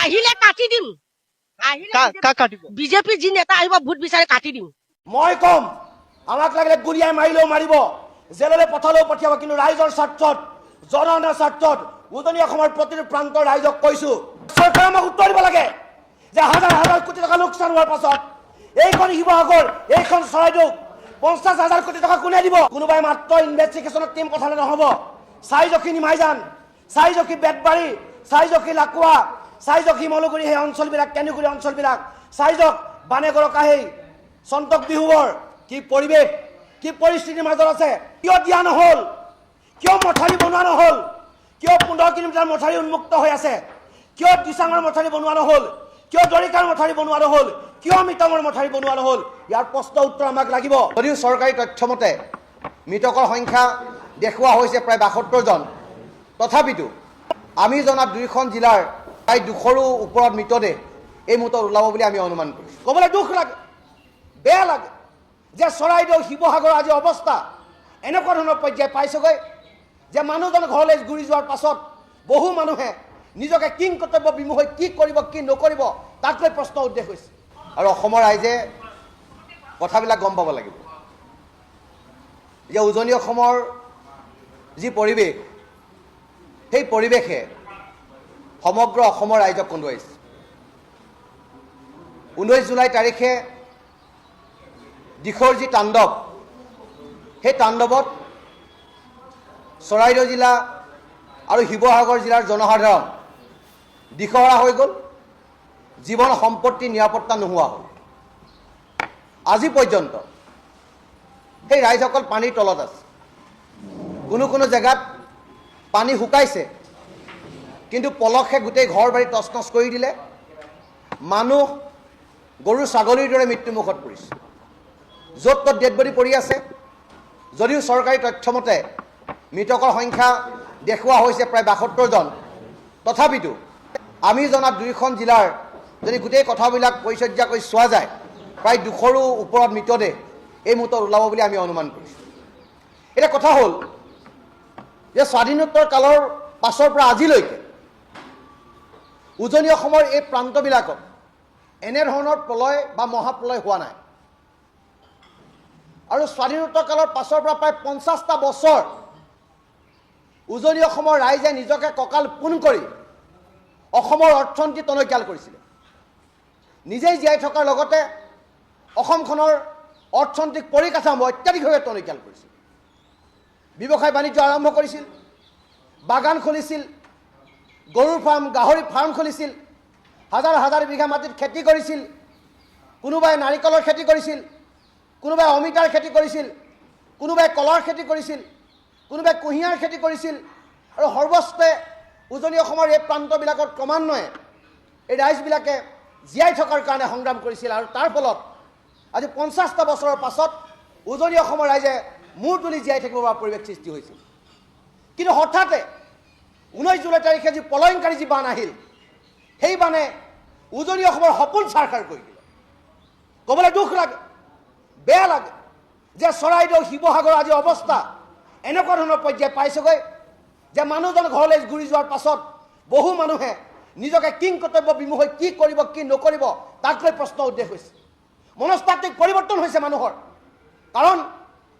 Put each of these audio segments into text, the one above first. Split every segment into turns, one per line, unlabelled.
আহিলে কাটি দিম বিজেপি যি নেতা আহিব ভোট বিচাৰি কাটি দিম
মই কম আমাক লাগিলে গুলিয়াই মাৰিলেও মাৰিব জেললৈ পঠালেও পঠিয়াব কিন্তু ৰাইজৰ স্বাৰ্থত জনসাধাৰণৰ স্বাৰ্থত উজনি অসমৰ প্ৰতিটো প্ৰান্তৰ ৰাইজক কৈছো চৰকাৰে আমাক উত্তৰ দিব লাগে যে হাজাৰ হাজাৰ কোটি টকা লোকচান হোৱাৰ পাছত এইখন শিৱসাগৰ এইখন চৰাইদেউ 50,000 কোটি টকা কোনে দিব কোনোবাই মাত্ৰ ইনভেষ্টিগেশ্যনৰ টিম পঠালে নহ'ব চাইজখি নিমাইজান চাইজখি বেতবাৰী চাইজখি লাকুৱা চাইজখি মলুগুৰি সেই অঞ্চলবিলাক কেন্দুগুৰি অঞ্চলবিলাক চাইজক বানেগড় কাহেই সন্তক বিহুবৰ কি পৰিৱেশ কি পৰিস্থিতিৰ মাজত আছে কিয় দিয়া নহ'ল কিয় মথাৰি বনোৱা নহ'ল কিয় 15 কিলোমিটাৰ মথাৰি উন্মুক্ত হৈ আছে কিয় দিচাঙৰ মথাৰি বনোৱা নহ'ল কিয় দৰিকাৰ মথাৰি বনোৱা নহ'ল কিয় মিটঙৰ মথাৰি বনোৱা নহ'ল ইয়াৰ প্ৰশ্ন উত্তৰ আমাক লাগিব
যদিও চৰকাৰী তথ্যমতে মৃতকৰ সংখ্যা দেখুওৱা হৈছে প্ৰায় 72 জন তথাপিতো আমি জনাত দুইখন জিলাৰ প্ৰায় 200ৰো ওপৰত মৃতদেহ এই মুহূৰ্তত ওলাব বুলি আমি অনুমান কৰিছোঁ
ক'বলৈ দুখ লাগে বেয়া লাগে যে চৰাইদেউ শিৱসাগৰ আজি অৱস্থা এনেকুৱা ধৰণৰ পৰ্যায় পাইছেগৈ যে মানুহজন ঘৰলৈ ঘূৰি যোৱাৰ পাছত বহু মানুহে নিজকে কিং কৰ্তব্য বিমুখ হৈ কি কৰিব কি নকৰিব তাক লৈ প্ৰশ্ন উদ্দেশ হৈছে
আৰু অসমৰ ৰাইজে কথাবিলাক গম পাব লাগিব যে উজনি অসমৰ যি পৰিৱেশ সেই পৰিৱেশে সমগ্ৰ অসমৰ ৰাইজক কন্দুৱাইছে 19 জুলাই তাৰিখে দিখৌৰ যি তাণ্ডৱ সেই তাণ্ডৱত চৰাইদেউ জিলা আৰু শিৱসাগৰ জিলাৰ জনসাধাৰণ দিশহৰা হৈ গ'ল জীৱন সম্পত্তি নিৰাপত্তা নোহোৱা হ'ল আজি পৰ্যন্ত সেই ৰাইজসকল পানীৰ তলত আছে কোনো কোনো জেগাত পানী শুকাইছে কিন্তু পলসে গোটেই ঘৰ বাৰী তছনছ কৰি দিলে মানুহ গৰু ছাগলীৰ দৰে মৃত্যুমুখত পৰিছে য'ত ত'ত ডেড বডি পৰি আছে যদিও চৰকাৰী তথ্যমতে মৃতকৰ সংখ্যা দেখুওৱা হৈছে প্ৰায় 72 জন তথাপিতো আমি জনাত দুইখন জিলাৰ যদি গোটেই কথাবিলাক পৰিচৰ্যা কৰি চোৱা যায় প্ৰায় 200ৰো ওপৰত মৃতদেহ এই মুহূৰ্তত ওলাব বুলি আমি অনুমান কৰিছোঁ এটা কথা হ'ল যে স্বাধীনোত্তৰ কালৰ পাছৰ পৰা আজিলৈকে উজনি অসমৰ এই প্ৰান্তবিলাকত এনেধৰণৰ প্ৰলয় বা মহাপ্ৰলয় হোৱা নাই আৰু স্বাধীনোত্তৰ কালৰ পাছৰ পৰা প্ৰায় 50টা বছৰ উজনি অসমৰ ৰাইজে নিজকে কঁকাল পোন কৰি অসমৰ অৰ্থনীতি টনকিয়াল কৰিছিলে নিজেই জীয়াই থকাৰ লগতে অসমখনৰ অৰ্থনৈতিক পৰিকাঠামো অত্যাধিকভাৱে টনকিয়াল কৰিছিল ব্যৱসায় বাণিজ্য আৰম্ভ কৰিছিল বাগান খুলিছিল গৰুৰ ফাৰ্ম গাহৰি ফাৰ্ম খুলিছিল হাজাৰ হাজাৰ বিঘা মাটিত খেতি কৰিছিল কোনোবাই নাৰিকলৰ খেতি কৰিছিল কোনোবাই অমিতাৰ খেতি কৰিছিল কোনোবাই কলৰ খেতি কৰিছিল কোনোবাই কুঁহিয়াৰ খেতি কৰিছিল আৰু সৰ্বস্তে উজনি অসমৰ এই প্ৰান্তবিলাকত ক্ৰমান্বয়ে এই ৰাইজবিলাকে জীয়াই থকাৰ কাৰণে সংগ্ৰাম কৰিছিল আৰু তাৰ ফলত আজি 50টা বছৰৰ পাছত উজনি অসমৰ ৰাইজে মূৰ তুলি জীয়াই থাকিব পৰা পৰিৱেশ সৃষ্টি হৈছিল কিন্তু হঠাতে 19 জুলাই তাৰিখে যি প্ৰলয়ংকাৰী যি বান আহিল সেই বানে উজনি অসমৰ সপোন ছাৰখাৰ কৰি দিলে ক'বলৈ দুখ লাগে বেয়া লাগে যে চৰাইদেউ শিৱসাগৰ আজি অৱস্থা এনেকুৱা ধৰণৰ পৰ্যায় পাইছেগৈ যে মানুহজন ঘৰলৈ ঘূৰি যোৱাৰ পাছত বহু মানুহে নিজকে কিং কৰ্তব্য বিমুখ হৈ কি কৰিব কি নকৰিব তাক লৈ প্ৰশ্ন উদ্দেশ হৈছে মনস্তাত্ত্বিক পৰিৱৰ্তন হৈছে মানুহৰ কাৰণ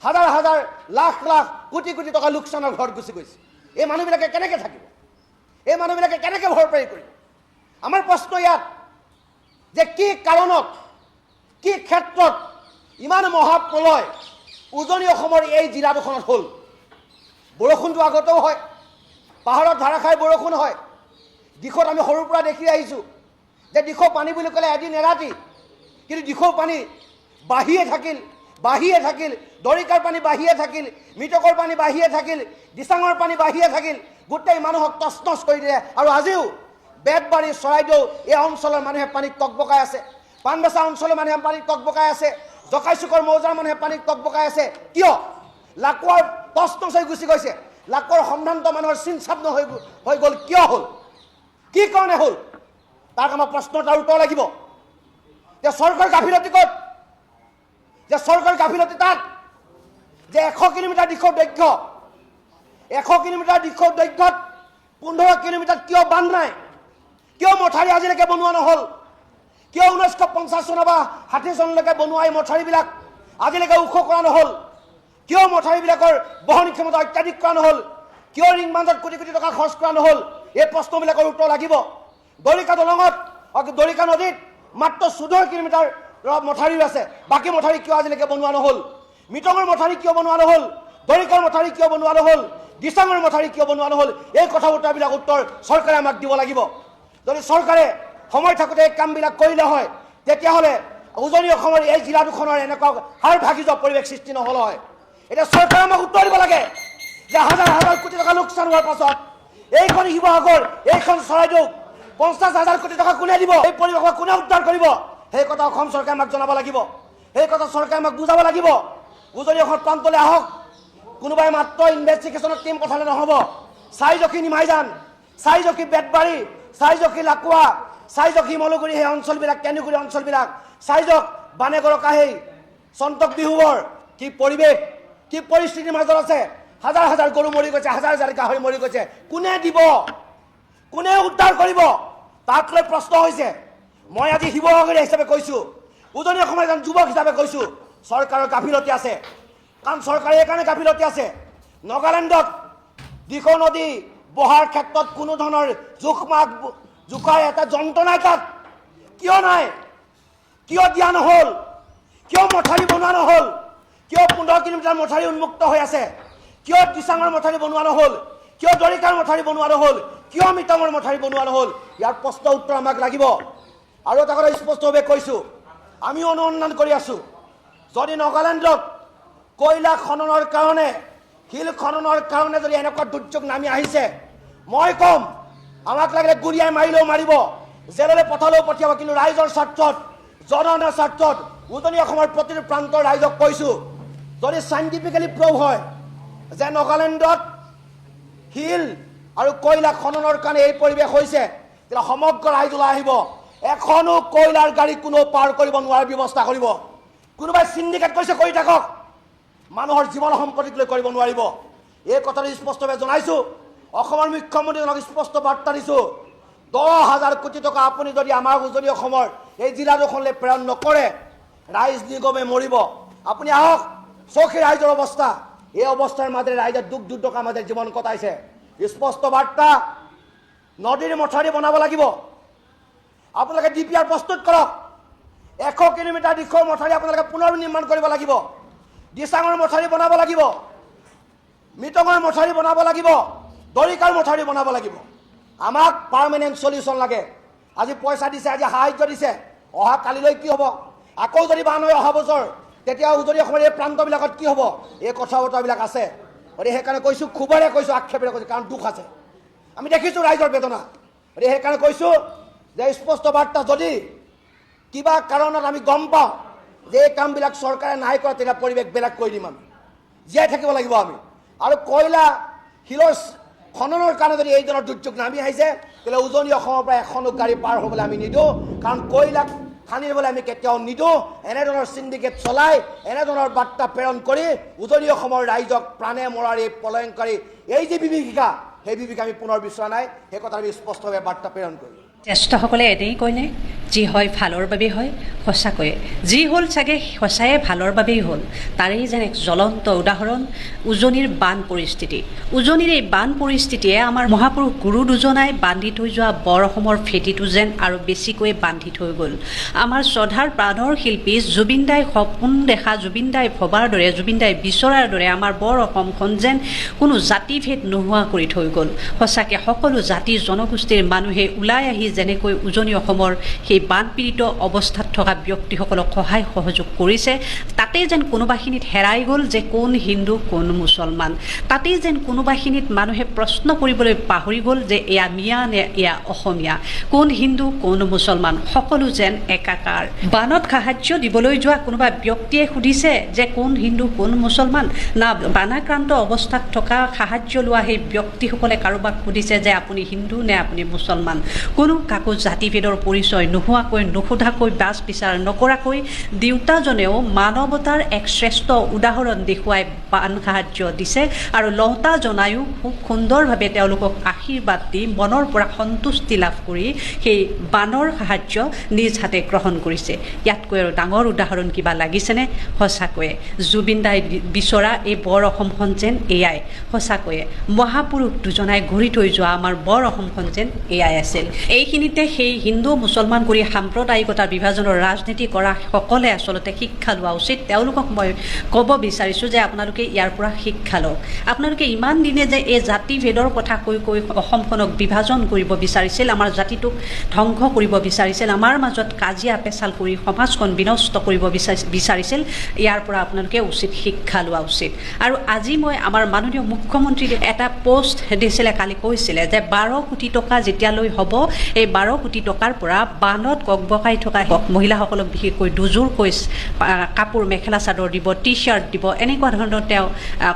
হাজাৰ হাজাৰ লাখ লাখ কোটি কোটি টকা লোকচানৰ ঘৰত গুচি গৈছে এই মানুহবিলাকে কেনেকৈ থাকিব এই মানুহবিলাকে কেনেকৈ ভৰপাৰি কৰিব আমাৰ প্ৰশ্ন ইয়াত যে কি কাৰণত কি ক্ষেত্ৰত ইমান মহাপ্ৰলয় উজনি অসমৰ এই জিলা দুখনত হ'ল বৰষুণটো আগতেও হয় পাহাৰত ধাৰাসাৰ বৰষুণ হয় দিশত আমি সৰুৰ পৰা দেখি আহিছোঁ যে দিখৌ পানী বুলি ক'লে এদিন এৰাতি কিন্তু দিখৌ পানী বাঢ়িয়ে থাকিল দৰিকাৰ পানী বাঢ়িয়ে থাকিল মৃতকৰ পানী বাঢ়িয়ে থাকিল দিচাঙৰ পানী বাঢ়িয়ে থাকিল গোটেই মানুহক তছনছ কৰি দিলে আৰু আজিও বেতবাৰী চৰাইদেউ এই অঞ্চলৰ মানুহে পানীত টকবকাই আছে পাণবেচা অঞ্চলৰ মানুহে পানীত টকবকাই আছে জকাইচুকৰ মৌজাৰ মানুহে পানীত টকবকাই আছে কিয় লাকুৱাৰ তছনছ হৈ গুচি গৈছে লাকুৱাৰ সম্ভ্ৰান্ত মানুহৰ চিনচাপ হৈ গ'ল কিয় হ'ল কি কাৰণে হ'ল তাক আমাৰ প্ৰশ্ন তাৰ উত্তৰ লাগিব যে চৰকাৰ গাফিলতি ক'ত যে চৰকাৰ গাফিলতি তাত যে 100 কিলোমিটাৰ দিশৰ দৈৰ্ঘ্য 100 কিলোমিটাৰ দিশৰ দৈৰ্ঘ্যত 15 কিলোমিটাৰ কিয় বান্ধ নাই
কিয় মথাউৰি আজিলৈকে বনোৱা নহ'ল? কিয় 1950 চন বা 60 চনলৈকে বনোৱা এই মথাউৰিবিলাক আজিলৈকে ওখ কৰা নহ'ল? কিয় মথাউৰিবিলাকৰ বহন ক্ষমতা অত্যাধিক কৰা নহ'ল? কিয় ৰিং বান্ধত কোটি কোটি টকা খৰচ কৰা নহ'ল? এই প্ৰশ্নবিলাকৰ উত্তৰ লাগিব। দৰিকা দলঙত দৰিকা নদীত মাত্ৰ 14 কিলোমিটাৰ মথাউৰি আছে, বাকী মথাউৰি কিয় আজিলৈকে বনোৱা নহ'ল? মিটঙৰ মথাউৰি কিয় বনোৱা নহ'ল? দৰিকাৰ মথাউৰি কিয় বনোৱা নহ'ল? দিচাঙৰ মথাউৰি কিয় বনোৱা নহ'ল? এই কথা বতৰাবিলাক উত্তৰ চৰকাৰে আমাক দিব লাগিব। যদি চৰকাৰে সময় থাকোঁতে এই কামবিলাক কৰিলে হয়, তেতিয়াহ'লে উজনি অসমৰ এই জিলা দুখনৰ এনেকুৱা হাৰ ভাগি যোৱা পৰিৱেশ সৃষ্টি নহ'ল হয়। এতিয়া চৰকাৰে আমাক উত্তৰ দিব লাগে যে হাজাৰ হাজাৰ কোটি টকা লোকচান হোৱাৰ পাছত এইখন শিৱসাগৰ, এইখন চৰাইদেউ 50,000 কোটি টকা কোনে দিব? এই পৰিৱেশক কোনে উদ্ধাৰ কৰিব? সেই কথা অসম চৰকাৰে আমাক জনাব লাগিব। সেই কথা চৰকাৰে আমাক বুজাব লাগিব। উজনি অসমৰ প্ৰান্তলৈ আহক। কোনোবাই মাত্ৰ ইনভেষ্টিগেশ্যনৰ টিম পঠালে নহ'ব। চাইজখি নিমাইজান, চাইজখি বেতবাৰী, চাইজখি লাকুৱা, চাইজখি মলুগুৰি, সেই অঞ্চলবিলাক, কেন্দুগুৰি অঞ্চলবিলাক, চাইজক বানেগড় কাহেই, চন্তক বিহুবৰ, কি পৰিৱেশ, কি পৰিস্থিতিৰ মাজত আছে। হাজাৰ হাজাৰ গৰু মৰি গৈছে, হাজাৰ হাজাৰ গাহৰি মৰি গৈছে। কোনে দিব? কোনে উদ্ধাৰ কৰিব? তাক লৈ প্ৰশ্ন হৈছে। মই আজি শিৱসাগৰীয়া হিচাপে কৈছোঁ, উজনি অসমৰ এজন যুৱক হিচাপে কৈছোঁ, চৰকাৰৰ গাফিলতি আছে। কাৰণ চৰকাৰে এইকাৰণে গাফিলতি আছে, নগালেণ্ডত দিখৌ নদী বহাৰ ক্ষেত্ৰত কোনো ধৰণৰ জোখ-মাখ জোখাৰ এটা যন্ত্ৰ নাই। তাত কিয় নাই? কিয় দিয়া নহ'ল? কিয় মথাউৰি বনোৱা নহ'ল? কিয় 15 কিলোমিটাৰ মথাউৰি উন্মুক্ত হৈ আছে? কিয় দিচাঙৰ মথাউৰি বনোৱা নহ'ল? কিয় দৰিকাৰ মথাউৰি বনোৱা নহ'ল? কিয় মিটঙৰ মথাউৰি বনোৱা নহ'ল? ইয়াৰ প্ৰশ্ন উত্তৰ আমাক লাগিব। আৰু এটা কথা স্পষ্টভাৱে কৈছোঁ, আমিও অনুসন্ধান কৰি আছোঁ। যদি নগালেণ্ডত কয়লা খননৰ কাৰণে, শিল খননৰ কাৰণে যদি এনেকুৱা দুৰ্যোগ নামি আহিছে, মই ক'ম আমাক লাগিলে গুৰিয়াই মাৰিলেও মাৰিব, জেললৈ পঠালেও পঠিয়াব, কিন্তু ৰাইজৰ স্বাৰ্থত, জনসাধাৰণৰ স্বাৰ্থত, উজনি অসমৰ প্ৰতিটো প্ৰান্তৰ ৰাইজক কৈছোঁ, যদি চাইণ্টিফিকেলি প্ৰুভ হয় যে নগালেণ্ডত শিল আৰু কয়লা খননৰ কাৰণে এই পৰিৱেশ হৈছে, তেতিয়া সমগ্ৰ ৰাইজ ওলাই আহিব। এখনো কয়লাৰ গাড়ী কোনো পাৰ কৰিব নোৱাৰাৰ ব্যৱস্থা কৰিব। কোনোবাই চিণ্ডিকেট কৰিছে, কৰি থাকক, মানুহৰ জীৱন সম্পত্তিক লৈ কৰিব নোৱাৰিব। এই কথাটো স্পষ্টভাৱে জনাইছোঁ। অসমৰ মুখ্যমন্ত্ৰীজনক স্পষ্ট বাৰ্তা দিছোঁ, 10,000 কোটি টকা আপুনি যদি আমাৰ উজনি অসমৰ এই জিলা দুখনলৈ প্ৰেৰণ নকৰে, ৰাইজ নিগমে মৰিব। আপুনি আহক, চৌখি ৰাইজৰ অৱস্থা, এই অৱস্থাৰ মাজেৰে ৰাইজে দুখ দুৰ্দশাৰ মাজেৰে জীৱন কটাইছে। স্পষ্ট বাৰ্তা, নদীৰ মথাউৰি বনাব লাগিব। আপোনালোকে DPR প্ৰস্তুত কৰক। 100 কিলোমিটাৰ দিশৰ মথাউৰি আপোনালোকে পুনৰ নিৰ্মাণ কৰিব লাগিব। দিচাঙৰ মথাউৰি বনাব লাগিব, মিটঙৰ মথাউৰি বনাব লাগিব, দৰিকাৰ মথাউৰি বনাব লাগিব। আমাক পাৰ্মানেণ্ট চলিউশ্যন লাগে। আজি পইচা দিছে, আজি সাহায্য দিছে, অহা কালিলৈ কি হ'ব? আকৌ যদি বান হয় অহা বছৰ, তেতিয়া উজনি অসমৰ এই প্ৰান্তবিলাকত কি হ'ব? এই কথা বতৰাবিলাক আছে। গতিকে সেইকাৰণে কৈছোঁ, খুবেৰে কৈছোঁ, আক্ষেপেৰে কৈছোঁ, কাৰণ দুখ আছে। আমি দেখিছোঁ ৰাইজৰ বেদনা। গতিকে সেইকাৰণে কৈছোঁ যে স্পষ্ট বাৰ্তা, যদি কিবা কাৰণত আমি গম পাওঁ যে এই কামবিলাক চৰকাৰে নাই কৰা, তেতিয়া পৰিৱেশ বেলেগ কৰি দিম। আমি জীয়াই থাকিব লাগিব আমি। আৰু কয়লা শিলৰ খননৰ কাৰণে যদি এই ধৰণৰ দুৰ্যোগ নামি আহিছে, তেতিয়াহ'লে উজনি অসমৰ পৰা এখনো গাড়ী পাৰ হ'বলৈ আমি নিদিওঁ। কাৰণ কয়লাক খান্দি দিবলৈ আমি কেতিয়াও নিদিওঁ। এনেধৰণৰ চিণ্ডিকেট চলাই, এনেধৰণৰ বাৰ্তা প্ৰেৰণ কৰি উজনি অসমৰ ৰাইজক প্ৰাণে মৰাৰী, প্ৰলয়ংকাৰী এই যে বিভীষিকা, সেই বিভীষিকা আমি পুনৰ বিচৰা নাই। সেই কথা আমি স্পষ্টভাৱে বাৰ্তা প্ৰেৰণ কৰিম।
জ্যেষ্ঠসকলে এনেই কয়নে, যি হয় ভালৰ বাবেই হয়। সঁচাকৈয়ে যি হ'ল চাগে সঁচায়ে ভালৰ বাবেই হ'ল। তাৰেই যেন এক জ্বলন্ত উদাহৰণ উজনিৰ বান পৰিস্থিতি। উজনিৰ এই বান পৰিস্থিতিয়ে আমাৰ মহাপুৰুষ গুৰু দুজনাই বান্ধি থৈ যোৱা বৰ অসমৰ ফেটিটো যেন আৰু বেছিকৈ বান্ধি থৈ গ'ল। আমাৰ শ্ৰদ্ধাৰ প্ৰাণৰ শিল্পী জুবিন দাই সপোন দেখা, জুবিন দাই ভবাৰ দৰে, জুবিন দাই বিচৰাৰ দৰে আমাৰ বৰ অসমখন যেন কোনো জাতিভেদ নোহোৱা কৰি থৈ গ'ল। সঁচাকৈ সকলো জাতি জনগোষ্ঠীৰ মানুহে ওলাই আহি যেনেকৈ উজনি অসমৰ সেই বানপীড়িত অৱস্থাত থকা ব্যক্তিসকলক সহায় সহযোগ কৰিছে, তাতেই যেন কোনোবাখিনিত হেৰাই গ'ল যে কোন হিন্দু কোন মুছলমান। তাতেই যেন কোনোবাখিনিত মানুহে প্ৰশ্ন কৰিবলৈ পাহৰি গ'ল যে এয়া মিয়া নে এয়া অসমীয়া, কোন হিন্দু কোন মুছলমান, সকলো যেন একাকাৰ। বানত সাহায্য দিবলৈ যোৱা কোনোবা ব্যক্তিয়ে সুধিছে যে কোন হিন্দু কোন মুছলমান, না বানাক্ৰান্ত অৱস্থাত থকা সাহায্য লোৱা সেই ব্যক্তিসকলে কাৰোবাক সুধিছে যে আপুনি হিন্দু নে আপুনি মুছলমান। কোনো কাকো জাতিভেদৰ পৰিচয় নোহোৱাকৈ, নোসোধাকৈ, বাছ বিচাৰ নকৰাকৈ দেউতাজনেও মানৱতা মানৱতাৰ এক শ্ৰেষ্ঠ উদাহৰণ দেখুৱাই বান সাহায্য দিছে আৰু লওঁতা জনায়ো খুব সুন্দৰভাৱে তেওঁলোকক আশীৰ্বাদ দি মনৰ পৰা সন্তুষ্টি লাভ কৰি সেই বানৰ সাহায্য নিজ হাতে গ্ৰহণ কৰিছে। ইয়াতকৈ আৰু ডাঙৰ উদাহৰণ কিবা লাগিছেনে? সঁচাকৈয়ে জুবিন দাই বিচৰা এই বৰ অসমখন যেন এয়াই, সঁচাকৈয়ে মহাপুৰুষ দুজনাই গঢ়ি থৈ যোৱা আমাৰ বৰ অসমখন যেন এয়াই আছিল। এইখিনিতে সেই হিন্দু মুছলমান কৰি সাম্প্ৰদায়িকতাৰ বিভাজনৰ ৰাজনীতি কৰা সকলে আচলতে শিক্ষা লোৱা উচিত। তেওঁলোকক মই ক'ব বিচাৰিছোঁ যে আপোনালোকে ইয়াৰ পৰা শিক্ষা লওক। আপোনালোকে ইমান দিনে যে এই জাতিভেদৰ কথা কৈ কৈ অসমখনক বিভাজন কৰিব বিচাৰিছিল, আমাৰ জাতিটোক ধ্বংস কৰিব বিচাৰিছিল, আমাৰ মাজত কাজিয়া পেচাল কৰি সমাজখন বিনষ্ট কৰিব বিচাৰিছিল, ইয়াৰ পৰা আপোনালোকে উচিত শিক্ষা লোৱা উচিত। আৰু আজি মই আমাৰ মাননীয় মুখ্যমন্ত্ৰীয়ে এটা পোষ্ট দিছিলে, কালি কৈছিলে যে 12 কোটি টকা যেতিয়ালৈ হ'ব, এই 12 কোটি টকাৰ পৰা বানত ককবকাই থকা মহিলাসকলক বিশেষকৈ দুযোৰকৈ কাপোৰ মেখেলা চাদৰ দিব, টি শ্বাৰ্ট দিব, এনেকুৱা ধৰণৰ তেওঁ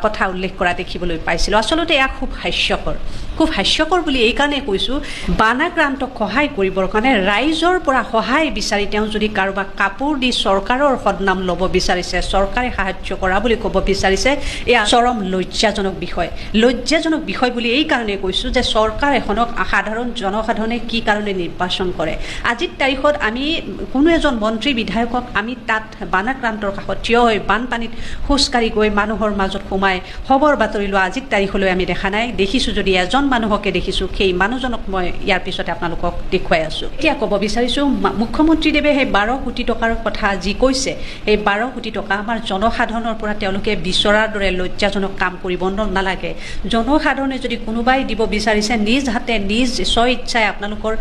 কথা উল্লেখ কৰা দেখিবলৈ পাইছিলোঁ। আচলতে এয়া খুব হাস্যকৰ, খুব হাস্যকৰ বুলি এইকাৰণে কৈছোঁ, বানাক্ৰান্তক সহায় কৰিবৰ কাৰণে ৰাইজৰ পৰা সহায় বিচাৰি তেওঁ যদি কাৰোবাক কাপোৰ দি চৰকাৰৰ সদনাম ল'ব বিচাৰিছে, চৰকাৰে সাহায্য কৰা বুলি ক'ব বিচাৰিছে, এয়া চৰম লজ্জাজনক বিষয়। লজ্জাজনক বিষয় বুলি এইকাৰণে কৈছোঁ যে চৰকাৰ এখনক সাধাৰণ জনসাধাৰণে কি কাৰণে নিৰ্বাচন কৰে। আজিৰ তাৰিখত আমি কোনো এজন মন্ত্ৰী বিধায়কক আমি তাত বানাক্ৰান্তৰ কাষত থিয় হৈ বানপানীত খোজকাঢ়ি গৈ মানুহৰ মাজত সোমাই খবৰ বাতৰি লোৱা আজিৰ তাৰিখলৈ আমি দেখা নাই। দেখিছোঁ যদি এজন মানুহকে দেখিছোঁ, সেই মানুহজনক মই ইয়াৰ পিছতে আপোনালোকক দেখুৱাই আছোঁ। এতিয়া ক'ব বিচাৰিছোঁ, মুখ্যমন্ত্ৰীদেৱে সেই 12 কোটি টকাৰ কথা যি কৈছে, এই 12 কোটি টকা আমাৰ জনসাধাৰণৰ পৰা তেওঁলোকে বিচৰাৰ দৰে লজ্জাজনক কাম কৰিব নালাগে। জনসাধাৰণে যদি কোনোবাই দিব বিচাৰিছে, নিজ হাতে নিজ স্ব ইচ্ছাই আপোনালোকৰ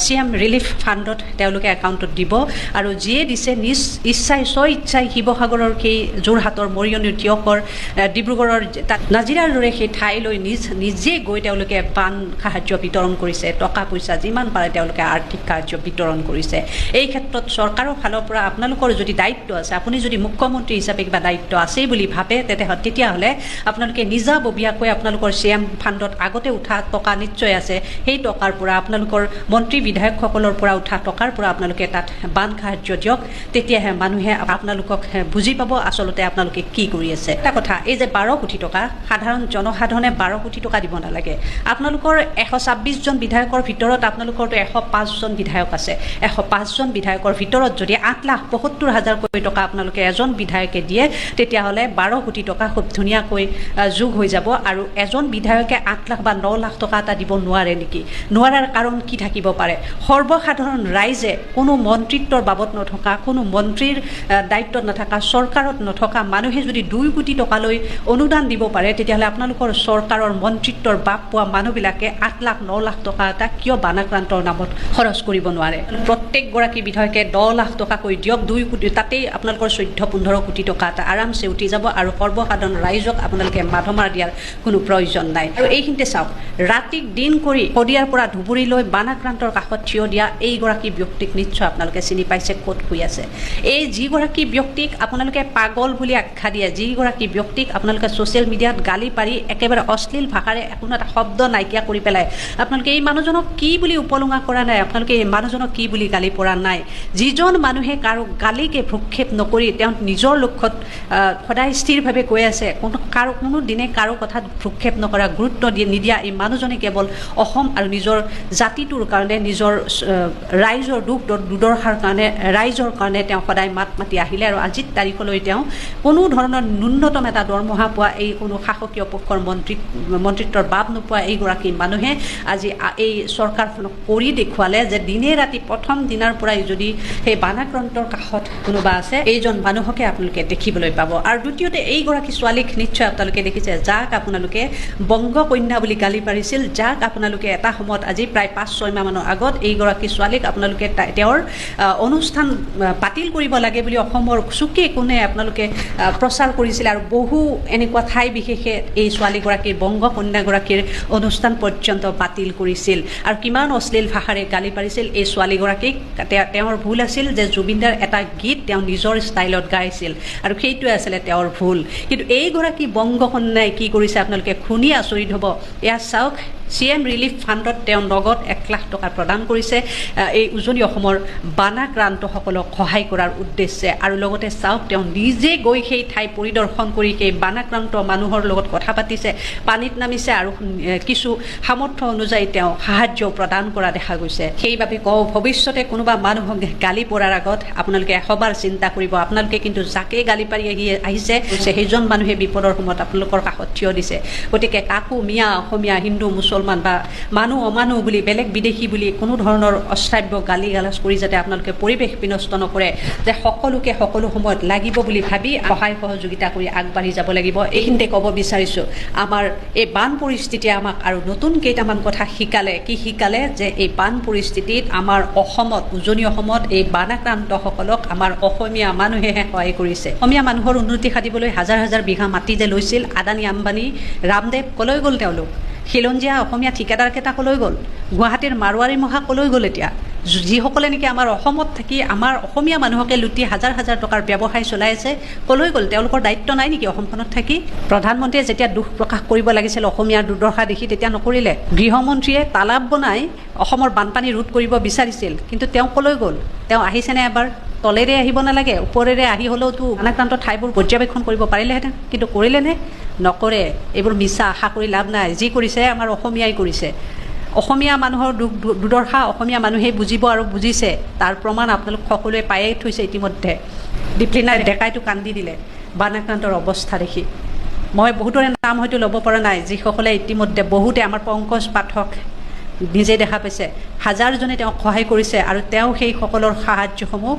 CM ৰিলিফ ফাণ্ডত তেওঁলোকে একাউণ্টত দিব, আৰু যিয়ে দিছে নিজ ইচ্ছাই স্ব ইচ্ছাই শিৱসাগৰৰ সেই যোৰহাটৰ মৰিয়নি টিয়কৰ ডিব্ৰুগড়ৰ নাজিৰাৰ দৰে সেই ঠাইলৈ নিজে গৈ তেওঁলোকে বান সাহায্য বিতৰণ কৰিছে, টকা পইচা যিমান পাৰে তেওঁলোকে আৰ্থিক সাহায্য বিতৰণ কৰিছে। এই ক্ষেত্ৰত চৰকাৰৰ ফালৰ পৰা আপোনালোকৰ যদি দায়িত্ব আছে, আপুনি যদি মুখ্যমন্ত্ৰী হিচাপে কিবা দায়িত্ব আছে বুলি ভাবে, তেতিয়াহ'লে আপোনালোকে নিজাববীয়াকৈ আপোনালোকৰ CM ফাণ্ডত আগতে উঠা টকা নিশ্চয় আছে, সেই টকাৰ পৰা আপোনালোকৰ মন্ত্ৰী বিধায়কসকলৰ পৰা উঠা টকাৰ পৰা আপোনালোকে তাত বান সাহায্য দিয়ক। তেতিয়াহে মানুহে আপোনালোকক বুজি পাব আচলতে আপোনালোকে কি কৰি আছে। এটা কথা, এই যে 12 কোটি টকা, সাধাৰণ জনসাধাৰণে 12 কোটি টকা দিব নালাগে। আপোনালোকৰ 126 জন বিধায়কৰ ভিতৰত আপোনালোকৰতো 105 জন বিধায়ক আছে। 105 জন বিধায়কৰ ভিতৰত যদি 8,72,000 কোটি টকা আপোনালোকে এজন বিধায়কে দিয়ে, তেতিয়াহ'লে 12 কোটি টকা খুব ধুনীয়াকৈ যোগ হৈ যাব। আৰু এজন বিধায়কে 8 লাখ বা 9 লাখ টকা এটা দিব নোৱাৰে নেকি? নোৱাৰাৰ কাৰণ কি থাকিব পাৰে? সৰ্বসাধাৰণ ৰাইজে কোনো মন্ত্ৰিত্বৰ বাবদ নথকা, কোনো মন্ত্ৰীৰ দায়িত্বত নাথাকা, চৰকাৰত নথকা মানুহে যদি 2 কোটি টকালৈ অনুদান দিব পাৰে, তেতিয়াহ'লে আপোনালোকৰ চৰকাৰৰ মন্ত্ৰিত্বৰ বাপ পোৱা মানুহবিলাকে 8 লাখ 9 লাখ টকা এটা কিয় বানাক্ৰান্তৰ নামত খৰচ কৰিব নোৱাৰে? প্ৰত্যেকগৰাকী বিধায়কে 10 লাখ টকাকৈ দিয়ক, 2 কোটি, তাতেই আপোনালোকৰ 14-15 কোটি টকা এটা আৰামছে উঠি যাব, আৰু সৰ্বসাধাৰণ ৰাইজক আপোনালোকে মাধমাৰ দিয়াৰ কোনো প্ৰয়োজন নাই। আৰু এইখিনিতে চাওক, ৰাতিক দিন কৰি শদিয়াৰ পৰা ধুবুৰীলৈ বানাক্ৰান্তৰ কাষত থিয় দিয়া এইগৰাকী ব্যক্তিক নিশ্চয় আপোনালোকে চিনি পাইছে, ক'ত শুই আছে। এই যিগৰাকী ব্যক্তিক আপোনালোকে পাগল বুলি আখ্যা দিয়ে, যিগৰাকী ব্যক্তিক আপোনালোকে ছ'চিয়েল মিডিয়াত গালি পাৰি একেবাৰে অশ্লীল ভাষাৰে কোনো এটা শব্দ নাইকিয়া কৰি পেলাই আপোনালোকে এই মানুহজনক কি বুলি উপলুঙা কৰা নাই, আপোনালোকে এই মানুহজনক কি বুলি গালি পৰা নাই। যিজন মানুহে কাৰো গালিকে ভ্ৰক্ষেপ নকৰি তেওঁ নিজৰ লক্ষ্যত সদায় স্থিৰভাৱে গৈ আছে, কোনো দিনে কাৰো কথাত ভ্ৰক্ষেপ নকৰা, গুৰুত্ব নিদিয়া এই মানুহজনে কেৱল অসম আৰু নিজৰ জাতিটোৰ কাৰণে, নিজৰ ৰাইজৰ দুখ দুৰ্দশাৰ কাৰণে, ৰাইজৰ কাৰণে তেওঁ সদায় মাত মাতি আহিলে। আৰু আজিৰ তাৰিখলৈ তেওঁ কোনো ধৰণৰ ন্যূনতম এটা দৰমহা পোৱা, এই কোনো শাসকীয় পক্ষৰ মন্ত্ৰিত্বৰ বাব নোপোৱা এইগৰাকী মানুহে আজি এই চৰকাৰখনক কৰি দেখুৱালে যে দিনে ৰাতি প্ৰথম দিনাৰ পৰাই যদি সেই বানাক্ৰান্তৰ কাষত কোনোবা আছে, এইজন মানুহকে আপোনালোকে দেখিবলৈ পাব। আৰু দ্বিতীয়তে এইগৰাকী ছোৱালীক নিশ্চয় আপোনালোকে দেখিছে, যাক আপোনালোকে বংগকন্যা বুলি গালি পাৰিছিল, যাক আপোনালোকে এটা সময়ত আজি প্ৰায় 5-6 মাহমানৰ আগত এইগৰাকী ছোৱালীক আপোনালোকে তেওঁৰ অনুষ্ঠান বাতিল কৰিব লাগে বুলি অসমৰ চুকে কোণে আপোনালোকে প্ৰচাৰ কৰিছিল, আৰু বহু এনেকুৱা ঠাই বিশেষে এই ছোৱালীগৰাকীৰ বংগকন্যাগৰাকীৰ অনুষ্ঠান পৰ্যন্ত বাতিল কৰিছিল, আৰু কিমান অশ্লীল ভাষাৰে গালি পাৰিছিল এই ছোৱালীগৰাকীক। তেওঁৰ ভুল আছিল যে জুবিনদাৰ এটা গীত তেওঁ নিজৰ ষ্টাইলত গাইছিল, আৰু সেইটোৱে আছিলে তেওঁৰ ভুল। কিন্তু এইগৰাকী বংগকন্যাই কি কৰিছে আপোনালোকে শুনি আচৰিত হ'ব। এয়া চাওক, CM ৰিলিফ ফাণ্ডত তেওঁ নগদ 1 লাখ টকা প্ৰদান কৰিছে এই উজনি অসমৰ বানাক্ৰান্তসকলক সহায় কৰাৰ উদ্দেশ্যে আৰু লগতে চাওক তেওঁ নিজে গৈ সেই ঠাই পৰিদৰ্শন কৰি সেই বানাক্ৰান্ত মানুহৰ লগত কথা পাতিছে পানীত নামিছে আৰু কিছু সামৰ্থ্য অনুযায়ী তেওঁ সাহায্য প্ৰদান কৰা দেখা গৈছে সেইবাবে কওঁ ভৱিষ্যতে কোনোবা মানুহক গালি পৰাৰ আগত আপোনালোকে এশবাৰ চিন্তা কৰিব আপোনালোকে কিন্তু যাকে গালি পাৰি আহিছে সেইজন মানুহে বিপদৰ সময়ত আপোনালোকৰ কাষত থিয় দিছে গতিকে কাকো মিয়া অসমীয়া হিন্দু মুছলমান বা মানুহ অমানুহ বুলি বেলেগ বিদেশী বুলি কোনো ধৰণৰ অশ্ৰাব্য গালি গালাজ কৰি যাতে আপোনালোকে পৰিৱেশ বিনষ্ট নকৰে যে সকলোকে সকলো সময়ত লাগিব বুলি ভাবি সহায় সহযোগিতা কৰি আগবাঢ়ি যাব লাগিব এইখিনিতে ক'ব বিচাৰিছোঁ আমাৰ এই বান পৰিস্থিতিয়ে আমাক আৰু নতুন কেইটামান কথা শিকালে যে এই বান পৰিস্থিতিত আমাৰ অসমত উজনি অসমত এই বানাক্ৰান্তসকলক আমাৰ অসমীয়া মানুহেহে সহায় কৰিছে অসমীয়া মানুহৰ উন্নতি সাধিবলৈ হাজাৰ হাজাৰ বিঘা মাটি যে লৈছিল আদানী আম্বানী ৰামদেৱ কলৈ গ'ল তেওঁলোক খিলঞ্জীয়া অসমীয়া ঠিকাদাৰকেইটা কলৈ গ'ল গুৱাহাটীৰ মাৰোৱাৰী মহা কলৈ গ'ল এতিয়া যিসকলে নেকি আমাৰ অসমত থাকি আমাৰ অসমীয়া মানুহকে লুটি হাজাৰ হাজাৰ টকাৰ ব্যৱসায় চলাই আছে কলৈ গ'ল তেওঁলোকৰ দায়িত্ব নাই নেকি অসমখনত থাকি প্ৰধানমন্ত্ৰীয়ে যেতিয়া দুখ প্ৰকাশ কৰিব লাগিছিল অসমীয়াৰ দুৰ্দশা দেখি তেতিয়া নকৰিলে গৃহমন্ত্ৰীয়ে তালাব বনাই অসমৰ বানপানী ৰোধ কৰিব বিচাৰিছিল কিন্তু তেওঁ কলৈ গ'ল তেওঁ আহিছেনে এবাৰ তলেৰে আহিব নালাগে ওপৰেৰে আহি হ'লেওতো বানাক্ৰান্ত ঠাইবোৰ পৰ্যবেক্ষণ কৰিব পাৰিলেহেঁতেন কিন্তু কৰিলেনে নকৰে এইবোৰ মিছা আশা কৰি লাভ নাই যি কৰিছে আমাৰ অসমীয়াই কৰিছে অসমীয়া মানুহৰ দুৰ্দশা অসমীয়া মানুহেই বুজিব আৰু বুজিছে তাৰ প্ৰমাণ আপোনালোক সকলোৱে পায়ে থৈছে ইতিমধ্যে দীপলিনা ডেকাইটো কান্দি দিলে বানাক্ৰান্তৰ অৱস্থা দেখি মই বহুতৰে নাম হয়তো ল'ব পৰা নাই যিসকলে ইতিমধ্যে বহুতে আমাৰ পংকজ পাঠক নিজে দেখা পাইছে হাজাৰজনে তেওঁক সহায় কৰিছে আৰু তেওঁ সেই সকলৰ সাহায্যসমূহ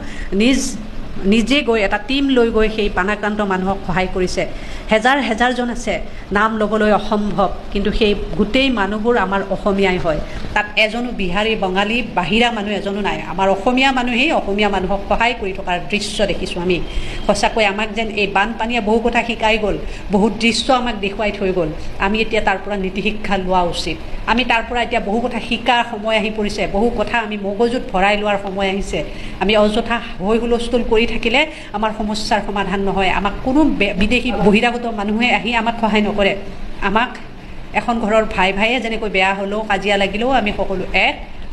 নিজে গৈ এটা টীম লৈ গৈ সেই বানাক্ৰান্ত মানুহক সহায় কৰিছে হেজাৰজন আছে নাম ল'বলৈ অসম্ভৱ কিন্তু সেই গোটেই মানুহবোৰ আমাৰ অসমীয়াই হয় তাত এজনো বিহাৰী বঙালী বাহিৰা মানুহ এজনো নাই আমাৰ অসমীয়া মানুহেই অসমীয়া মানুহক সহায় কৰি থকাৰ দৃশ্য দেখিছোঁ আমি সঁচাকৈ আমাক যেন এই বানপানীয়ে বহু কথা শিকাই গ'ল বহুত দৃশ্য আমাক দেখুৱাই থৈ গ'ল আমি এতিয়া তাৰ পৰা নীতি শিক্ষা লোৱা উচিত আমি তাৰ পৰা এতিয়া বহু কথা শিকাৰ সময় আহি পৰিছে বহু কথা আমি মগজুত ভৰাই লোৱাৰ সময় আহিছে আমি অযথা হৈ হুলস্থুল কৰি থাকিলে আমাৰ সমস্যাৰ সমাধান নহয় আমাক কোনো বিদেশী বহিৰাগত মানুহে আহি আমাক সহায় নকৰে আমাক এখন ঘৰৰ ভাইয়ে যেনেকৈ বেয়া হ'লেও কাজিয়া লাগিলেও আমি সকলো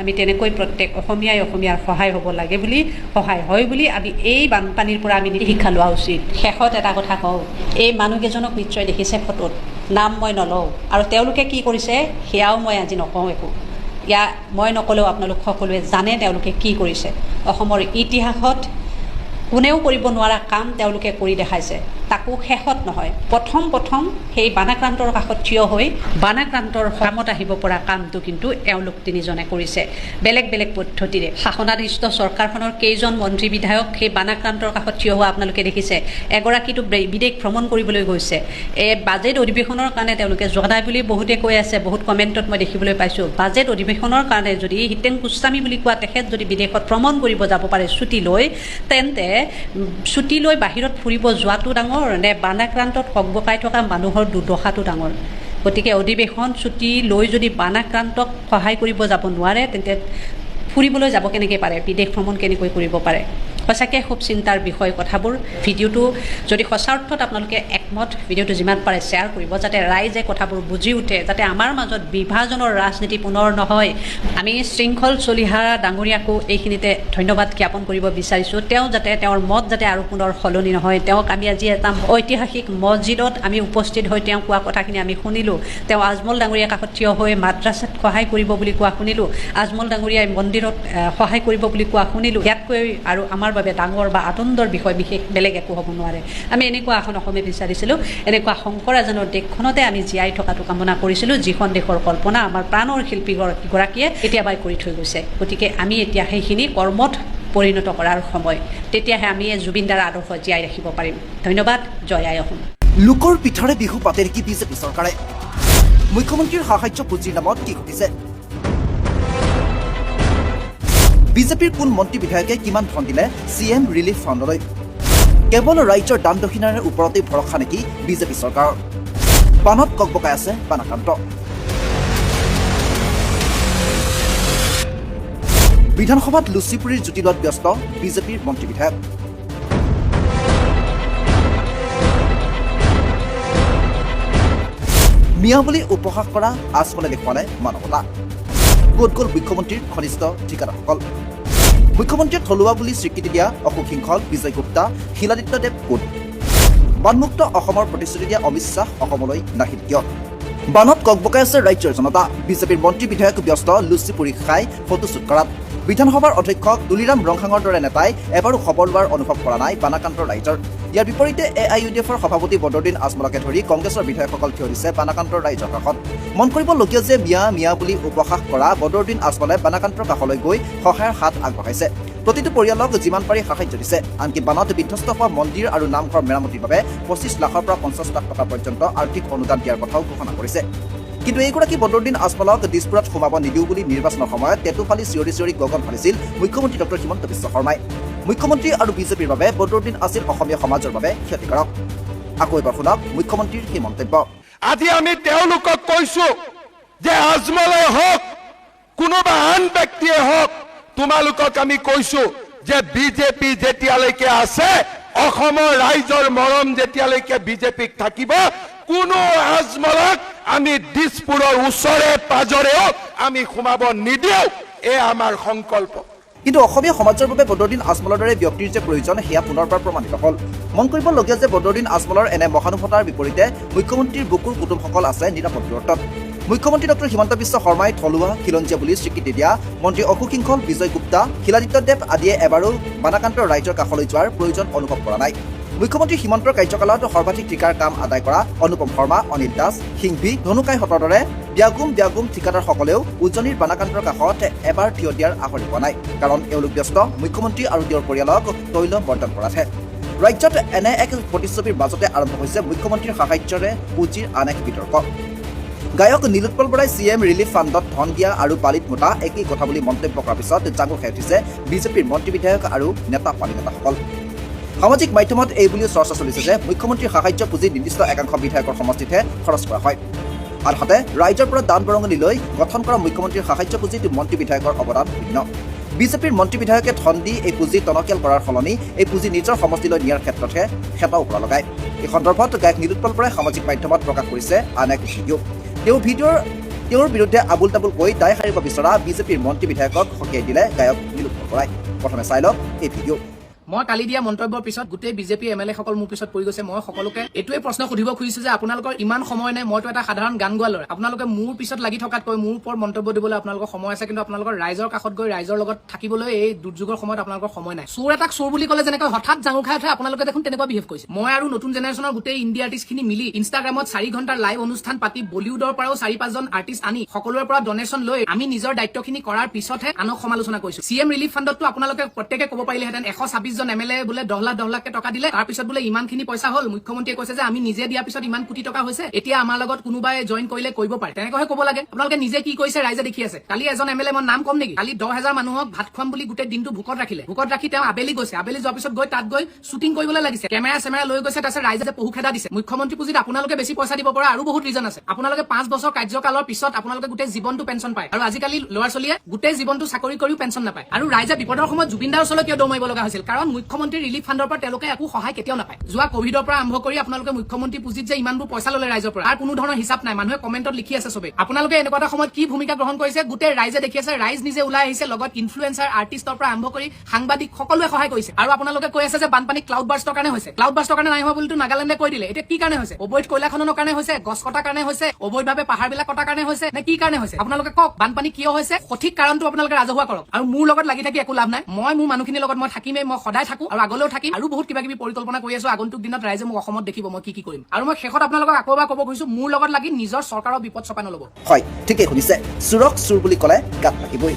আমি তেনেকৈ প্ৰত্যেক অসমীয়াৰ সহায় হ'ব লাগে বুলি সহায় হয় বুলি আমি এই বানপানীৰ পৰা আমি শিক্ষা লোৱা উচিত শেষত এটা কথা কওঁ এই মানুহকেইজনক নিশ্চয় দেখিছে ফটোত নাম মই নলওঁ আৰু তেওঁলোকে কি কৰিছে সেয়াও মই আজি নকওঁ একো মই নকলেও আপোনালোক সকলোৱে জানে তেওঁলোকে কি কৰিছে অসমৰ ইতিহাসত কোনেও কৰিব নোৱাৰা কাম তেওঁলোকে কৰি দেখাইছে তাকো শেষত নহয় প্ৰথম সেই বানাক্ৰান্তৰ কাষত থিয় হৈ বানাক্ৰান্তৰ কামত আহিব পৰা কামটো কিন্তু এওঁলোক তিনিজনে কৰিছে বেলেগ পদ্ধতিৰে শাসনাধিষ্ঠ চৰকাৰখনৰ কেইজন মন্ত্ৰী বিধায়ক সেই বানাক্ৰান্তৰ কাষত থিয় হোৱা আপোনালোকে দেখিছে এগৰাকীটো বিদেশ ভ্ৰমণ কৰিবলৈ গৈছে বাজেট অধিৱেশনৰ কাৰণে তেওঁলোকে যোৱা বুলি বহুতে কৈ আছে বহুত কমেণ্টত মই দেখিবলৈ পাইছোঁ বাজেট অধিৱেশনৰ কাৰণে যদি হিতেন গোস্বামী বুলি কোৱা তেখেত যদি বিদেশত ভ্ৰমণ কৰিব যাব পাৰে ছুটী লৈ তেন্তে ছুটী লৈ বাহিৰত ফুৰিব যোৱাটো ডাঙৰ নে বানাক্ৰান্তত ককবকাই থকা মানুহৰ দুৰ্দশাটো ডাঙৰ গতিকে অধিৱেশন ছুটী লৈ যদি বানাক্ৰান্তক সহায় কৰিব যাব নোৱাৰে তেন্তে ফুৰিবলৈ যাব কেনেকৈ পাৰে বিদেশ ভ্ৰমণ কেনেকৈ কৰিব পাৰে সঁচাকৈ খুব চিন্তাৰ বিষয় কথাবোৰ ভিডিঅ'টো যদি সঁচা অৰ্থত আপোনালোকে একমত ভিডিঅ'টো যিমান পাৰে শ্বেয়াৰ কৰিব যাতে ৰাইজে কথাবোৰ বুজি উঠে যাতে আমাৰ মাজত বিভাজনৰ ৰাজনীতি পুনৰ নহয় আমি শৃংখল চলিহা ডাঙৰীয়াকো এইখিনিতে ধন্যবাদ জ্ঞাপন কৰিব বিচাৰিছোঁ তেওঁ যাতে তেওঁৰ মত যাতে আৰু পুনৰ সলনি নহয় তেওঁক আমি আজি এটা ঐতিহাসিক মছজিদত আমি উপস্থিত হৈ তেওঁ কোৱা কথাখিনি আমি শুনিলোঁ তেওঁ আজমল ডাঙৰীয়াৰ কাষত থিয় হৈ মাদ্ৰাছাত সহায় কৰিব বুলি কোৱা শুনিলোঁ আজমল ডাঙৰীয়াই মন্দিৰত সহায় কৰিব বুলি কোৱা শুনিলোঁ ইয়াতকৈ আৰু আমাৰ বাবে ডাঙৰ বা আনন্দৰ বিষয় বিশেষ বেলেগ একো হ'ব নোৱাৰে আমি এনেকুৱা এখন অসমে বিচাৰিছিলোঁ এনেকুৱা শংকৰ এজনৰ দেশখনতে আমি জীয়াই থকাটো কামনা কৰিছিলোঁ যিখন দেশৰ কল্পনা আমাৰ প্ৰাণৰ শিল্পীগৰাকীয়ে কেতিয়াবাই কৰি থৈ গৈছে গতিকে আমি এতিয়া সেইখিনি কৰ্মত পৰিণত কৰাৰ সময় তেতিয়াহে আমি জুবিনদাৰ আদৰ্শ জীয়াই ৰাখিব পাৰিম ধন্যবাদ জয় আই অসম
লোকৰ পিঠৰে বিহু পাতে নেকি বিজেপি চৰকাৰে মুখ্যমন্ত্ৰীৰ সাহায্য পুঁজিৰ নামত কি ঘটিছে বিজেপিৰ কোন মন্ত্ৰী বিধায়কে কিমান ধন দিলে CM ৰিলিফ ফাণ্ডলৈ কেৱল ৰাজ্যৰ দান দক্ষিণাৰ ওপৰতে ভৰসা নেকি বিজেপি চৰকাৰৰ বানত ককবকাই আছে বানাক্ৰান্ত বিধানসভাত লুচিপুৰীৰ জুতি লোৱাত ব্যস্ত বিজেপিৰ মন্ত্ৰী বিধায়ক মিয়া বুলি উপহাস কৰা আচমনে দেখুৱালে মানৱতা। ক'ত গ'ল মুখ্যমন্ত্ৰীৰ ঘনিষ্ঠ ঠিকাদাৰসকল? মুখ্যমন্ত্ৰীয়ে থলুৱা বুলি স্বীকৃতি দিয়া অশোক সিংহল, বিজয় গুপ্তা, শিলাদিত্যদেৱ ক'ত? বানমুক্ত অসমৰ প্ৰতিশ্ৰুতি দিয়া অমিত শ্বাহ অসমলৈ নাহিল কিয়? বানত ককবকাই আছে ৰাজ্যৰ জনতা। বিজেপিৰ মন্ত্ৰী বিধায়ক ব্যস্ত লুচি পুৰি খাই ফটোশ্বুট কৰাত। বিধানসভাৰ অধ্যক্ষ তুলিৰাম ৰংহাঙৰ দৰে নেতাই এবাৰো খবৰ লোৱাৰ অনুভৱ কৰা নাই বানাকান্তৰ ৰাইজৰ। ইয়াৰ বিপৰীতে AIUDFৰ সভাপতি বদৰুদ্দিন আজমলকে ধৰি কংগ্ৰেছৰ বিধায়কসকল থিয় দিছে বানাকান্তৰ ৰাইজৰ কাষত। মন কৰিবলগীয়া যে মিয়া বুলি উপহাস কৰা বদৰুদ্দিন আজমলে বানাকান্তৰ কাষলৈ গৈ সহায়ৰ হাত আগবঢ়াইছে। প্ৰতিটো পৰিয়ালক যিমান পাৰি সাহায্য দিছে। আনকি বানত বিধ্বস্ত হোৱা মন্দিৰ আৰু নামঘৰ মেৰামতিৰ বাবে 25 লাখৰ পৰা 50 লাখ টকা পৰ্যন্ত আৰ্থিক অনুদান দিয়াৰ কথাও ঘোষণা কৰিছে। কিন্তু এইগৰাকী বদৰুদ্দিন আজমলক দিছপুৰত সোমাব নিদিওঁ বুলি নিৰ্বাচনৰ সময়ত টেটু ফালি চিঞৰি গগন ফালিছিল মুখ্যমন্ত্ৰী ডক্টৰ হিমন্ত বিশ্ব শৰ্মাই। মুখ্যমন্ত্ৰী আৰু বিজেপিৰ বাবে বদৰুদ্দিন আছিল অসমীয়া সমাজৰ বাবে ক্ষতিকাৰক। আকৌ এবাৰ শুনক মুখ্যমন্ত্ৰীৰ সেই মন্তব্য।
আজি আমি তেওঁলোকক কৈছো যে আজমলে হওক কোনোবা আন ব্যক্তিয়ে হওক, তোমালোকক আমি কৈছো যে বিজেপি যেতিয়ালৈকে আছে, অসমৰ ৰাইজৰ মৰম যেতিয়ালৈকে বিজেপিক থাকিব, কোনো আজমলক আমি দিছপুৰৰ ওচৰে পাজৰেও আমি সোমাব নিদিওঁ। এয়া আমাৰ সংকল্প।
কিন্তু অসমীয়া সমাজৰ বাবে বদৰুদ্দিন আজমলৰ দৰে ব্যক্তিৰ যে প্ৰয়োজন সেয়া পুনৰবাৰ প্ৰমাণিত হ'ল। মন কৰিবলগীয়া যে বদৰুদ্দিন আজমলৰ এনে মহানুভৱতাৰ বিপৰীতে মুখ্যমন্ত্ৰীৰ বুকুৰ কুটুমসকল আছে নিৰাপদ দূৰত্বত। মুখ্যমন্ত্ৰী ডক্টৰ হিমন্ত বিশ্ব শৰ্মাই থলুৱা খিলঞ্জীয়া বুলি স্বীকৃতি দিয়া মন্ত্ৰী অশোক সিংহল, বিজয় গুপ্তা, শিলাদিত্যদেৱ আদিয়ে এবাৰো বানাকান্তৰ ৰাইজৰ কাষলৈ যোৱাৰ প্ৰয়োজন অনুভৱ কৰা নাই। মুখ্যমন্ত্ৰী হিমন্তৰ কাৰ্যকালত সৰ্বাধিক ঠিকাৰ কাম আদায় কৰা অনুপম শৰ্মা, অনিল দাস, সিংভি, ধনুকাইহঁতৰ দৰে ব্যাগুম ঠিকাদাৰসকলেও উজনিৰ বানাকান্তৰ কাষত এবাৰ থিয় দিয়াৰ আহৰি পোৱা নাই। কাৰণ এওঁলোক ব্যস্ত মুখ্যমন্ত্ৰী আৰু তেওঁৰ পৰিয়ালক তৈল বৰ্তন কৰাতহে। ৰাজ্যত এনে এক প্ৰতিচ্ছবিৰ মাজতে আৰম্ভ হৈছে মুখ্যমন্ত্ৰীৰ সাহায্যৰে পুঁজিৰ আন এক বিতৰ্ক। গায়ক নীলোৎপল বৰাই CM ৰিলিফ ফাণ্ডত ধন দিয়া আৰু বালিত মোটা একেই কথা বুলি মন্তব্য কৰাৰ পিছত জাঙুৰ খাই উঠিছে বিজেপিৰ মন্ত্ৰী বিধায়ক আৰু পানী নেতাসকল। সামাজিক মাধ্যমত এই বুলিও চৰ্চা চলিছে যে মুখ্যমন্ত্ৰীৰ সাহায্য পুঁজি নিৰ্দিষ্ট একাংশ বিধায়কৰ সমষ্টিতহে খৰচ কৰা হয়। আনহাতে ৰাইজৰ পৰা দান বৰঙণি লৈ গঠন কৰা মুখ্যমন্ত্ৰীৰ সাহায্য পুঁজিত মন্ত্ৰী বিধায়কৰ অৱদান ভিন্ন। বিজেপিৰ মন্ত্ৰী বিধায়কে ধন দি এই পুঁজি টনকিয়াল কৰাৰ সলনি এই পুঁজি নিজৰ সমষ্টিলৈ নিয়াৰ ক্ষেত্ৰতহে হেতা ওপৰা লগায়। এই সন্দৰ্ভত গায়ক নীলোৎপল বৰাই সামাজিক মাধ্যমত প্ৰকাশ কৰিছে আন এক ভিডিঅ'। তেওঁৰ বিৰুদ্ধে আবুল তাবুল কৈ দায় সাৰিব বিচৰা বিজেপিৰ মন্ত্ৰী বিধায়কক সকীয়াই দিলে গায়ক নীলোৎপল বৰাই। প্ৰথমে চাই লওক এই ভিডিঅ'।
মই কালি দিয়া মন্তব্যৰ পিছত গোটেই বিজেপি MLA সকল মোৰ পিছত পৰি গৈছে। মই সকলোকে এইটোৱে প্ৰশ্ন সুধিব খুজিছো যে আপোনালোকৰ ইমান সময় নাই। মইতো এটা সাধাৰণ গান গোৱা ল'ৰা। আপোনালোকে মোৰ পিছত লাগি থকাতকৈ মোৰ ওপৰত মন্তব্য দিবলৈ আপোনালোকৰ সময় আছে, কিন্তু আপোনালোকৰ ৰাইজৰ কাষত গৈ ৰাইজৰ লগত থাকিবলৈ এই দুৰ্যোগৰ সময়ত আপোনালোকৰ সময় নাই। চোৰ এটাক চোৰ বুলি ক'লে যেনেকৈ হঠাৎ জাঙুৰ খাই উঠে, আপোনালোকে দেখোন তেনেকুৱা বিহেভ কৰিছে। মই আৰু নতুন জেনেৰেশ্যনৰ গোটেই ইণ্ডিয়া আৰ্টিষ্টখিনি মিলি ইনষ্টাগ্ৰামত 4 ঘণ্টাৰ লাইভ অনুষ্ঠান পাতি বলিউডৰ পৰাও 4-5জন আৰ্টিষ্ট আনি সকলোৰে পৰা ডনেশ্যন লৈ আমি নিজৰ দায়িত্বখিনি কৰাৰ পিছতহে আনক সমালোচনা কৰিছো। CM ৰিলিফ ফাণ্ডতো আপোনালোকে প্ৰত্যেকে ক'ব পাৰিলেহেঁতেন 126জন MLA বোলে 10 লাখকে টকা দিলে, তাৰ পিছত বোলে ইমানখিনি পইচা হ'ল। মুখ্যমন্ত্ৰীয়ে কৈছে যে আমি নিজে দিয়াৰ পিছত ইমান কোটি টকা হৈছে, এতিয়া আমাৰ লগত কোনোবাই জইন কৰিলে কৰিব পাৰে, তেনেকৈহে ক'ব লাগে। আপোনালোকে নিজে কি কৰিছে ৰাইজে দেখি আছে। কালি এজন MLA মই নাম কম নেকি, কালি 10,000 মানুহক ভাত খুৱাম বুলি গোটেই দিনটো ভোকত ৰাখিলে। ভোকত ৰাখি তেওঁ আবেলি গৈছে। আবেলি যোৱাৰ পিছত তাত গৈ শ্বুটিং কৰিবলৈ লাগিছে, কেমেৰা লৈ গৈছে। তাৰপিছত ৰাইজে পহু খেদা দিছে। মুখ্যমন্ত্ৰী পুঁজিত আপোনালোকে বেছি পইচা দিব পৰা আৰু বহুত ৰিজন আছে। আপোনালোকে 5 বছৰ কাৰ্যকালৰ পিছত আপোনালোকে গোটেই জীৱনটো পেঞ্চন পায়, আৰু আজিকালি ল'ৰা ছোৱালীয়ে গোটেই জীৱনটো চাকৰি কৰিও পেঞ্চন নাপায়। আৰু ৰাইজে বিপদৰ সময়ত জুবিন দাৰ ওচৰলৈ কিয় দৌৰ মাৰিব লগা হৈছিল? কাৰণ মুখ্যমন্ত্ৰী ৰিলিফ ফাণ্ডৰ পৰা তেওঁলোকে একো সহায় কেতিয়াও নাপায়। যোৱা কোভিডৰ পৰা আৰম্ভ কৰি আপোনালোকে মুখ্যমন্ত্ৰী পুঁজিত যে ইমানবোৰ পইচা ল'লে ৰাইজৰ পৰা, তাৰ কোনো ধৰণৰ হিচাপ নাই। মানুহে কমেণ্টত লিখি আছে চবে। আপোনালোকে এনেকুৱা এটা সময়ত কি ভূমিকা গ্ৰহণ কৰিছে গোটেই ৰাইজে দেখি আছে। ৰাইজ নিজে ওলাই আহিছে, লগত ইনফ্লুৱেঞ্চাৰ আৰ্টিষ্টৰ পৰা আৰম্ভ কৰি সাংবাদিক সকলোৱে সহায় কৰিছে। আৰু আপোনালোকে কৈ আছে যে বানপানী ক্লাউড বাৰ্ষ্টৰ কাৰণে হৈছে। ক্লাউড বাৰ্ষ্টৰ কাৰণে নাই হোৱা বুলিতো নাগালেণ্ডে কৈ দিলে। এতিয়া কি কাৰণে হৈছে? অবৈধ কয়লা খননৰ কাৰণে হৈছে, গছ কটাৰ কাৰণে হৈছে, অবৈধভাৱে পাহাৰবিলাক কটাৰ কাৰণে হৈছে, নে কি কাৰণে হৈছে? আপোনালোকে কওক, বানপানী কিয় হৈছে সঠিক কাৰণটো আপোনালোকে ৰাজহুৱা কৰক। আৰু মোৰ লগত লাগি থাকি একো লাভ নাই। মই মোৰ মানুহখিনিৰ লগত মই থাকিমেই, মই সদায় থাকো আৰু আগলৈও থাকিম। আৰু বহুত কিবা কিবি পৰিকল্পনা কৰি আছো। আগন্তুক দিনত ৰাইজে মোক অসমত দেখিব মই কি কৰিম। আৰু মই শেষত আপোনালোকক আকৌ এবাৰ ক'ব খুজিছো, মোৰ লগত লাগি নিজৰ চৰকাৰৰ বিপদ চপাই নল'ব।
হয়, ঠিকেই শুনিছে। চোৰক চোৰ বুলি ক'লে গাত লাগিবই।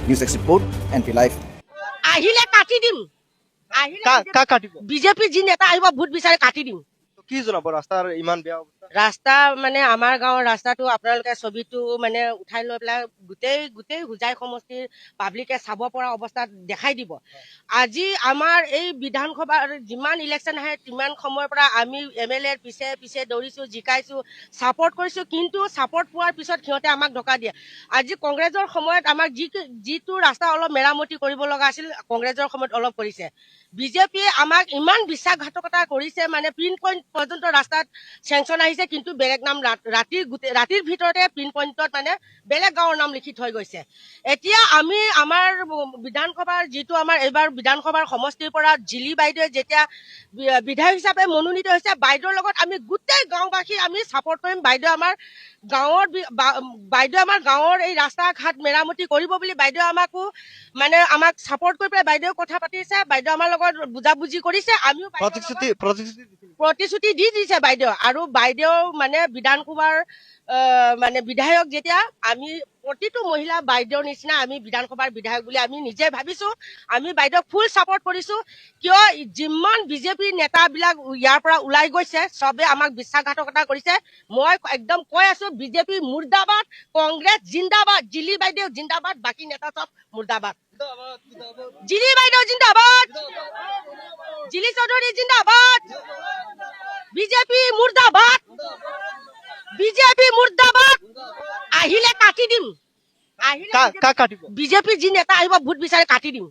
News x report, NP live.
আহিলে কাটি দিম।
কাক কাটিব?
বিজেপি যি নেতা আহিব ভোট বিচাৰি কাটি দিম।
কি জনাব ৰাস্তাৰ ইমান বেয়া অৱস্থা?
ৰাস্তা মানে আমাৰ গাঁৱৰ ৰাস্তাটো আপোনালোকে ছবিটো মানে উঠাই লৈ পেলাই গোটেই হোজাই সমষ্টিৰ পাব্লিকে চাব পৰা অৱস্থাত দেখাই দিব। আজি আমাৰ এই বিধানসভাৰ যিমান ইলেকশ্যন আহে তিমান সময়ৰ পৰা আমি MLA পিছে দৌৰিছো, জিকাইছো, ছাপৰ্ট কৰিছো, কিন্তু ছাপৰ্ট পোৱাৰ পিছত সিহঁতে আমাক ধকা দিয়ে। আজি কংগ্ৰেছৰ সময়ত আমাক যিটো ৰাস্তা অলপ মেৰামতি কৰিব লগা আছিল, কংগ্ৰেছৰ সময়ত অলপ কৰিছে। বিজেপিয়ে আমাক ইমান বিশ্বাসঘাতকতা কৰিছে, মানে পিন পইণ্ট পৰ্যন্ত ৰাস্তাত চেংচন আহিছে, কিন্তু বেলেগ নাম ৰাতিৰ ভিতৰতে পিন পইণ্টত মানে বেলেগ গাঁৱৰ নাম লিখি থৈ গৈছে। এতিয়া আমি আমাৰ বিধানসভাৰ যিটো আমাৰ এইবাৰ বিধানসভাৰ সমষ্টিৰ পৰা জিলি বাইদেৱে যেতিয়া বিধায়ক হিচাপে মনোনীত হৈছে, বাইদেউৰ লগত আমি গোটেই গাঁওবাসী আমি ছাপৰ্ট কৰিম। বাইদেউ আমাৰ গাঁৱৰ এই ৰাস্তা ঘাট মেৰামতি কৰিব বুলি বাইদেউ আমাক ছাপৰ্ট কৰি পেলাই বাইদেউ কথা পাতিছে, বাইদেউ আমাৰ লগত বুজাবুজি কৰিছে, আমিও প্ৰতিশ্ৰুতি দি দিছে বাইদেউ। আৰু বাইদেউ মানে বিধানসভাৰ বিধায়ক যেতিয়া আমি প্ৰতিটো মহিলা বাইদেউৰ নিচিনা আমি বিধানসভাৰ বিধায়ক বুলি আমি নিজে ভাবিছো। আমি বাইদেউক ফুল ছাপৰ্ট কৰিছো, কিয় যিমান বিজেপিৰ নেতাবিলাক ইয়াৰ পৰা ওলাই গৈছে চবে আমাক বিশ্বাসঘাতকতা কৰিছে। মই একদম কৈ আছো, বিজেপি মুৰ্দাবাদ, কংগ্ৰেছ জিন্দাবাদ, জিলি বাইদেউ জিন্দাবাদ, বাকী নেতা চব মুৰ্দাবাদ। জিলি বাইদেউ জিন্দাবাদ, জিলি চৌধুৰী জিন্দাবাদ, বিজেপি মুৰ্দাবাদ, বিজেপি মুৰ্দাবাদ। আহিলে কাটি দিম,
কাক কাটিব?
বিজেপি যি নেতা আহিব ভোট বিচাৰি কাটি দিম।